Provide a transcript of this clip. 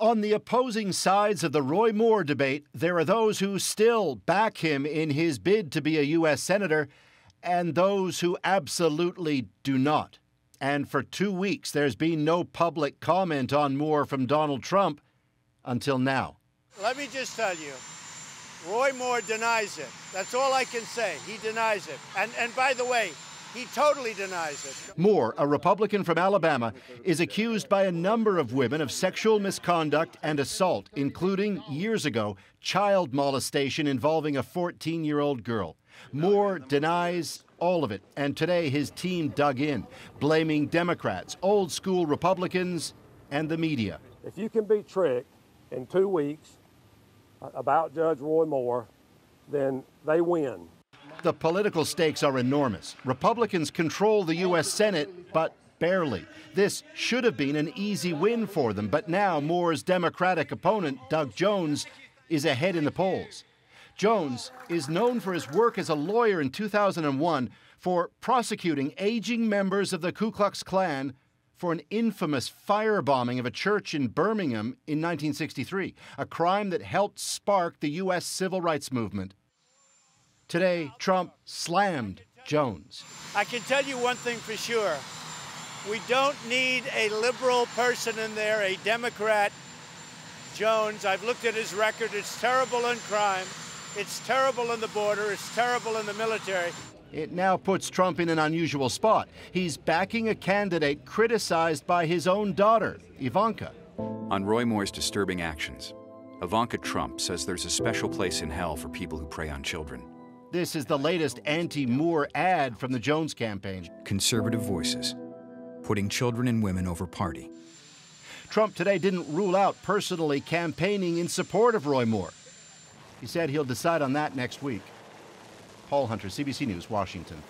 On the opposing sides of the Roy Moore debate, there are those who still back him in his bid to be a U.S. Senator and those who absolutely do not. And for 2 weeks, there's been no public comment on Moore from Donald Trump until now. Let me just tell you, Roy Moore denies it. That's all I can say. He denies it. And by the way, he totally denies it. Moore, a Republican from Alabama, is accused by a number of women of sexual misconduct and assault, including, years ago, child molestation involving a 14-year-old girl. Moore denies all of it, and today his team dug in, blaming Democrats, old-school Republicans, and the media. If you can be tricked in 2 weeks about Judge Roy Moore, then they win. The political stakes are enormous. Republicans control the U.S. Senate, but barely. This should have been an easy win for them, but now Moore's Democratic opponent, Doug Jones, is ahead in the polls. Jones is known for his work as a lawyer in 2001 for prosecuting aging members of the Ku Klux Klan for an infamous firebombing of a church in Birmingham in 1963, a crime that helped spark the U.S. civil rights movement. Today, Trump slammed Jones. I can tell you one thing for sure. We don't need a liberal person in there, a Democrat. Jones, I've looked at his record. It's terrible in crime. It's terrible in the border. It's terrible in the military. It now puts Trump in an unusual spot. He's backing a candidate criticized by his own daughter, Ivanka. On Roy Moore's disturbing actions, Ivanka Trump says there's a special place in hell for people who prey on children. This is the latest anti-Moore ad from the Jones campaign. Conservative voices, putting children and women over party. Trump today didn't rule out personally campaigning in support of Roy Moore. He said he'll decide on that next week. Paul Hunter, CBC News, Washington.